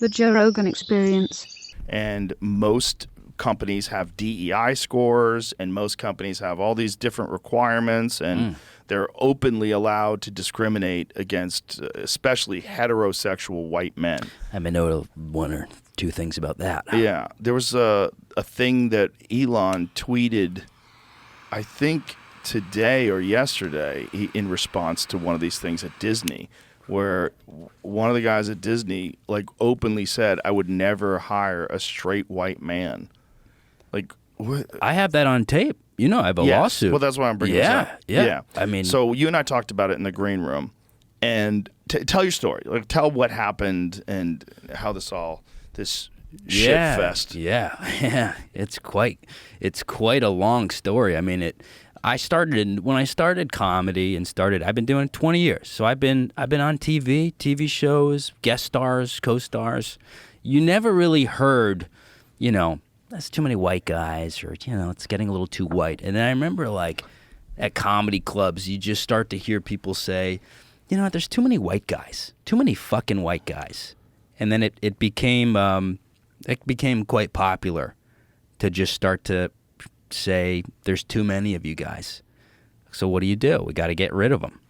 The Joe Rogan Experience. And most companies have DEI scores, and most companies have all these different requirements, and they're openly allowed to discriminate against especially heterosexual white men. I may know one or two things about that. Yeah. There was a thing that Elon tweeted, I think today or yesterday, in response to one of these things at Disney, where one of the guys at Disney like openly said, I would never hire a straight white man. Like, what? I have that on tape. You know, I have a lawsuit. Well, that's why I'm bringing this up. Yeah. I mean, so you and I talked about it in the green room, and tell your story. Like, tell what happened and how this shit fest. Yeah. It's quite a long story. I mean, when I started comedy I've been doing it 20 years. So I've been on TV shows, guest stars, co-stars. You never really heard, that's too many white guys, or, it's getting a little too white. And then I remember, like, at comedy clubs, you just start to hear people say, there's too many white guys, too many fucking white guys. And then it became quite popular to just start to say, there's too many of you guys. So what do? We got to get rid of them.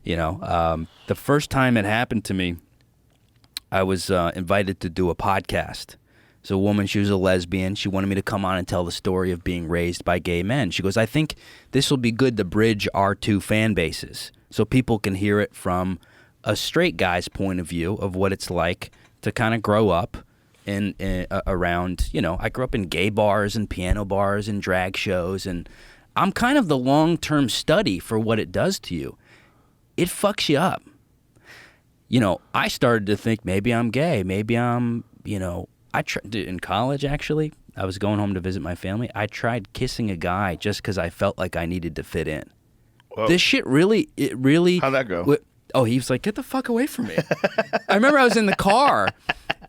The first time it happened to me, I was invited to do a podcast. So a woman, she was a lesbian. She wanted me to come on and tell the story of being raised by gay men. She goes, I think this will be good to bridge our two fan bases so people can hear it from a straight guy's point of view of what it's like to kind of grow up around, I grew up in gay bars and piano bars and drag shows, and I'm kind of the long-term study for what it does to you. It fucks you up. I started to think maybe I'm gay, maybe I'm, I tried in college, actually. I was going home to visit my family. I tried kissing a guy just because I felt like I needed to fit in. Whoa. This shit really... How'd that go? He was like, get the fuck away from me. I remember I was in the car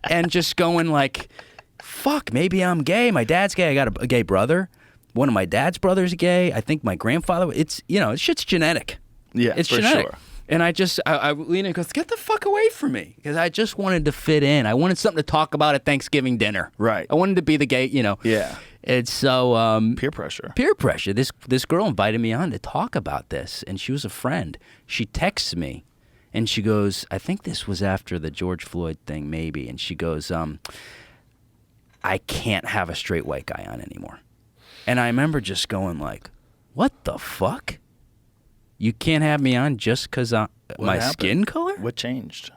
and just going like, fuck, maybe I'm gay. My dad's gay. I got a gay brother. One of my dad's brothers is gay. I think my grandfather... It's shit's genetic. Yeah, it's for genetic. Sure. And I lean in and goes, get the fuck away from me. Because I just wanted to fit in. I wanted something to talk about at Thanksgiving dinner. Right. I wanted to be the gay, Yeah. And so... peer pressure. Peer pressure. This girl invited me on to talk about this, and she was a friend. She texts me, and she goes, I think this was after the George Floyd thing, maybe. And she goes, I can't have a straight white guy on anymore. And I remember just going like, what the fuck? You can't have me on just because my skin color? What changed?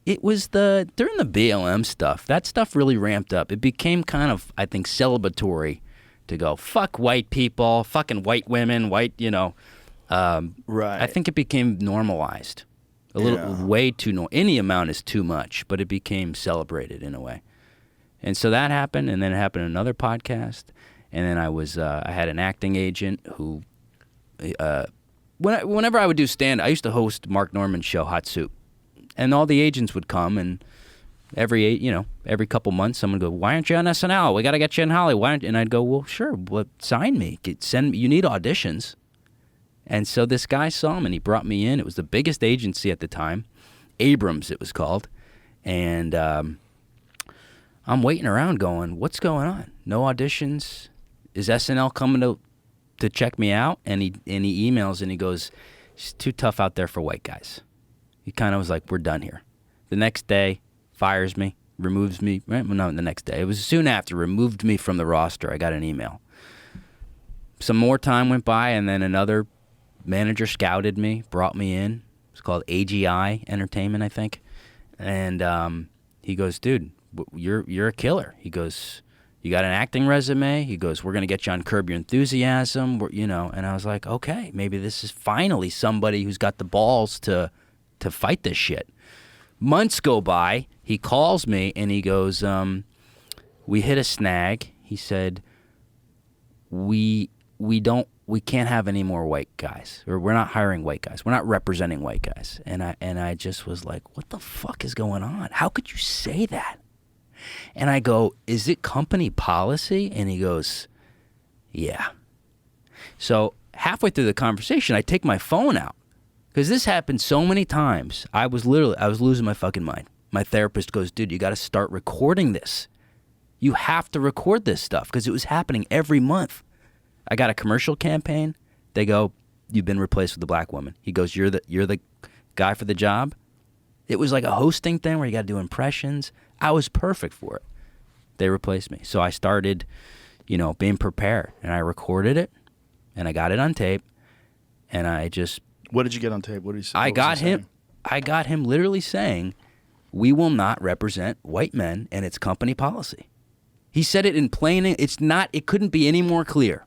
It was during the BLM stuff. That stuff really ramped up. It became kind of, I think, celebratory to go, fuck white people, fucking white women, white, Right. I think it became normalized. Way too any amount is too much, but it became celebrated in a way. And so that happened, and then it happened in another podcast. And then I had an acting agent who... Whenever I would do stand, I used to host Mark Norman's show, Hot Soup, and all the agents would come, and every couple months, someone would go, "Why aren't you on SNL? We got to get you in Hollywood." And I'd go, "Well, sure, sign me, send me. You need auditions." And so this guy saw him, and he brought me in. It was the biggest agency at the time, Abrams, it was called, and I'm waiting around, going, "What's going on? No auditions? Is SNL coming to check me out?" And he emails and he goes, "It's too tough out there for white guys." He kind of was like, "We're done here." The next day, fires me, removes me. Right? Well, no, the next day. It was soon after, removed me from the roster. I got an email. Some more time went by, and then another manager scouted me, brought me in. It was called AGI Entertainment, I think. And he goes, "Dude, you're a killer." He goes, "You got an acting resume?" He goes, "We're going to get you on Curb Your Enthusiasm." And I was like, okay, maybe this is finally somebody who's got the balls to fight this shit. Months go by. He calls me and he goes, "We hit a snag." He said, we can't have any more white guys, or we're not hiring white guys. We're not representing white guys." And I just was like, what the fuck is going on? How could you say that? And I go, "Is it company policy?" And he goes, "Yeah." So halfway through the conversation, I take my phone out, because this happened so many times. I was losing my fucking mind. My therapist goes, dude, you got to start recording this. You have to record this stuff because it was happening every month. I got a commercial campaign. They go, you've been replaced with a black woman. He goes, you're the guy for the job. It was like a hosting thing where you got to do impressions. I was perfect for it. They replaced me. So I started, being prepared. And I recorded it. And I got it on tape. And I just... What did you get on tape? What did he say? I got him literally saying, we will not represent white men, and it's company policy. He said it in plain... It couldn't be any more clear.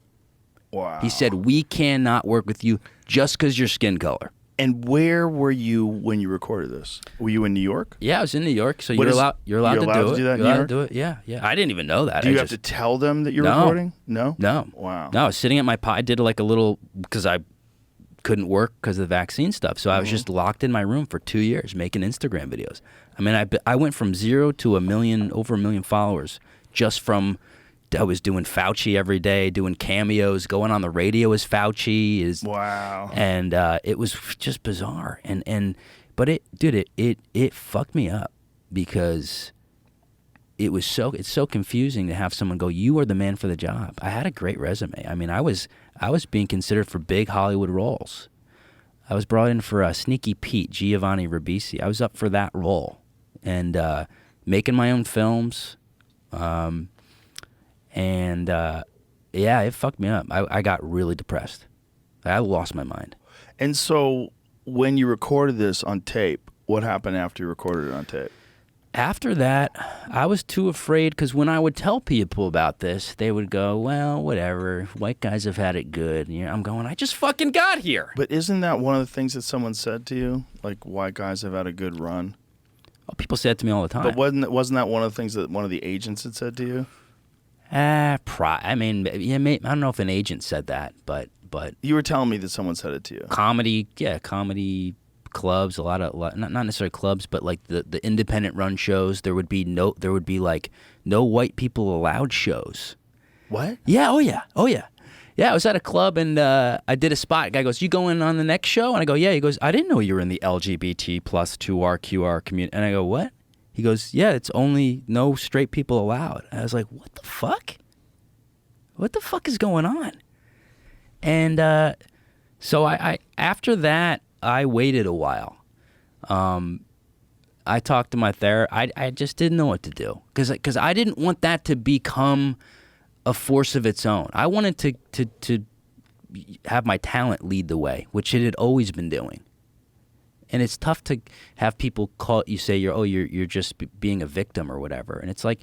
Wow. He said, we cannot work with you just because your skin color. And where were you when you recorded this? Were you in New York? Yeah, I was in New York, so you're allowed to do it. That in You're allowed New to do it. Yeah. I didn't even know that. Do you have to tell them that you're recording? No? No. Wow. No, I was sitting at my I did like a little, because I couldn't work because of the vaccine stuff, so I was just locked in my room for 2 years making Instagram videos. I mean, I went from 0 to over 1 million followers just from... I was doing Fauci every day, doing cameos, going on the radio as Fauci. Wow. And it was just bizarre. But it fucked me up because it's so confusing to have someone go, you are the man for the job. I had a great resume. I mean, I was being considered for big Hollywood roles. I was brought in for Sneaky Pete, Giovanni Ribisi. I was up for that role and making my own films. It fucked me up. I got really depressed. I lost my mind. And so when you recorded this on tape, what happened after you recorded it on tape? After that, I was too afraid because when I would tell people about this, they would go, well, whatever. White guys have had it good. And I'm going, I just fucking got here. But isn't that one of the things that someone said to you? Like, white guys have had a good run? Well, people say it to me all the time. But wasn't that one of the things that one of the agents had said to you? I mean, yeah, I don't know if an agent said that, but you were telling me that someone said it to you. Comedy clubs, a lot not necessarily clubs, but like the independent run shows. There would be like no white people allowed shows. What? Yeah. Oh yeah. Yeah, I was at a club and I did a spot. Guy goes, "You going on the next show?" And I go, "Yeah." He goes, "I didn't know you were in the LGBT plus 2RQR community." And I go, "What?" He goes, "Yeah, it's only no straight people allowed." And I was like, "What the fuck? What the fuck is going on?" And so I after that, I waited a while. I talked to my therapist. I just didn't know what to do because I didn't want that to become a force of its own. I wanted to have my talent lead the way, which it had always been doing. And it's tough to have people call you, say you're just being a victim or whatever. And it's like,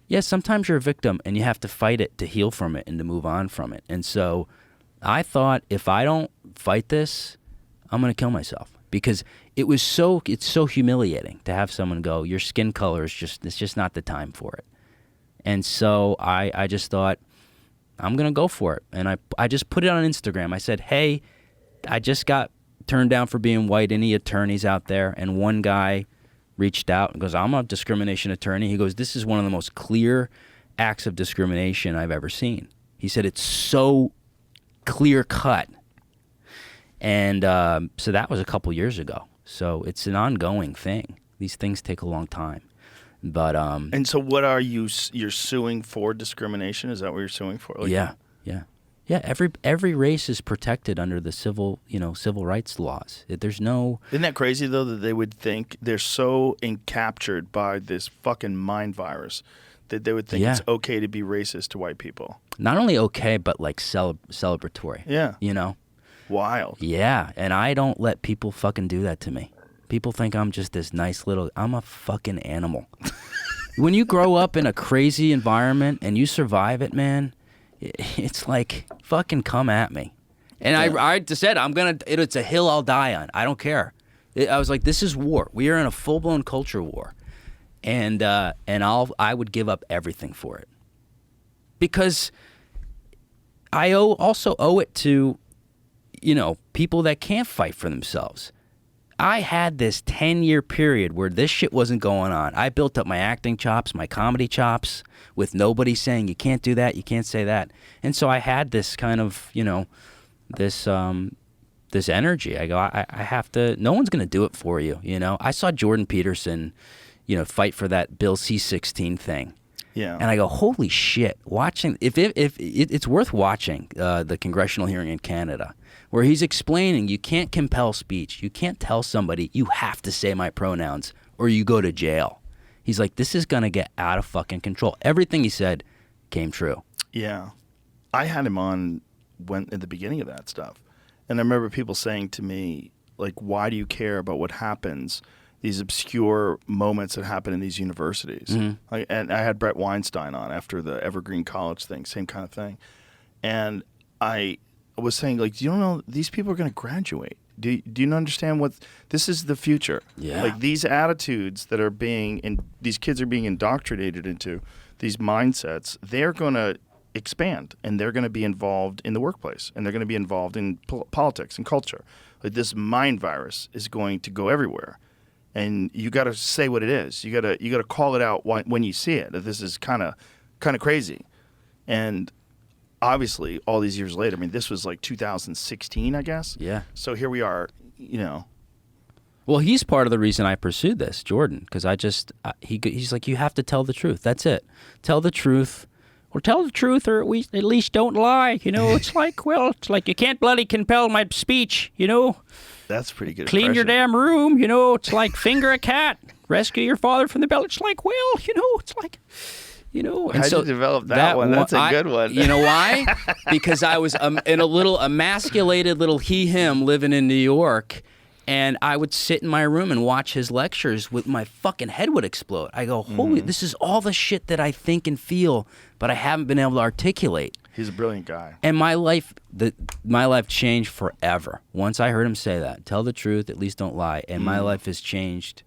yeah, sometimes you're a victim and you have to fight it to heal from it and to move on from it. And so I thought, if I don't fight this, I'm going to kill myself, because it's so humiliating to have someone go, your skin color it's just not the time for it. And so I just thought, I'm going to go for it. And I just put it on Instagram. I said, hey, I just got turned down for being white. Any attorneys out there? And one guy reached out and goes, I'm a discrimination attorney. He goes, this is one of the most clear acts of discrimination I've ever seen. He said, it's so clear cut. And so that was a couple years ago. So it's an ongoing thing. These things take a long time. But and so what are you're suing for discrimination? Is that what you're suing for? Like, yeah. Every race is protected under the civil rights laws. There's no. Isn't that crazy though, that they would think they're so encaptured by this fucking mind virus that they would think it's okay to be racist to white people? Not only okay, but like celebratory. Yeah. Wild. Yeah, and I don't let people fucking do that to me. People think I'm just this nice little... I'm a fucking animal. When you grow up in a crazy environment and you survive it, man, it's like, fucking come at me. And I just said, it's a hill I'll die on. I don't care. I was like, this is war. We are in a full-blown culture war. And I would give up everything for it. Because I also owe it to, people that can't fight for themselves. I had this 10-year period where this shit wasn't going on. I built up my acting chops, my comedy chops, with nobody saying, you can't do that, you can't say that. And so I had this kind of, this energy. I go, I have to, no one's going to do it for you, I saw Jordan Peterson, fight for that Bill C-16 thing. Yeah. And I go, holy shit! Watching it's worth watching the congressional hearing in Canada, where he's explaining you can't compel speech. You can't tell somebody you have to say my pronouns or you go to jail. He's like, this is gonna get out of fucking control. Everything he said came true. Yeah, I had him on at the beginning of that stuff, and I remember people saying to me, like, why do you care about what happens? These obscure moments that happen in these universities. Mm-hmm. And I had Brett Weinstein on after the Evergreen College thing, same kind of thing. And I was saying, like, do you know these people are going to graduate? Do you understand what this is the future? Yeah. Like these attitudes that are these kids are being indoctrinated into, these mindsets, they're going to expand and they're going to be involved in the workplace and they're going to be involved in politics and culture. Like this mind virus is going to go everywhere. And you got to say what it is. You got to call it out when you see it. That this is kind of crazy. And obviously, all these years later, I mean, this was like 2016, I guess. Yeah. So here we are. Well, he's part of the reason I pursued this, Jordan, because he's like, you have to tell the truth. That's it. Tell the truth. Or tell the truth, or at least don't lie. It's like you can't bloody compel my speech. That's pretty good. Clean your damn room. It's like finger a cat, rescue your father from the bell. It's like, it's like, How'd you develop that one? That's a good one. You know why? Because I was in a little emasculated little he/him living in New York. And I would sit in my room and watch his lectures with my fucking head would explode. I go, holy, this is all the shit that I think and feel, but I haven't been able to articulate. He's a brilliant guy. And my life changed forever. Once I heard him say that, tell the truth, at least don't lie. And my life has changed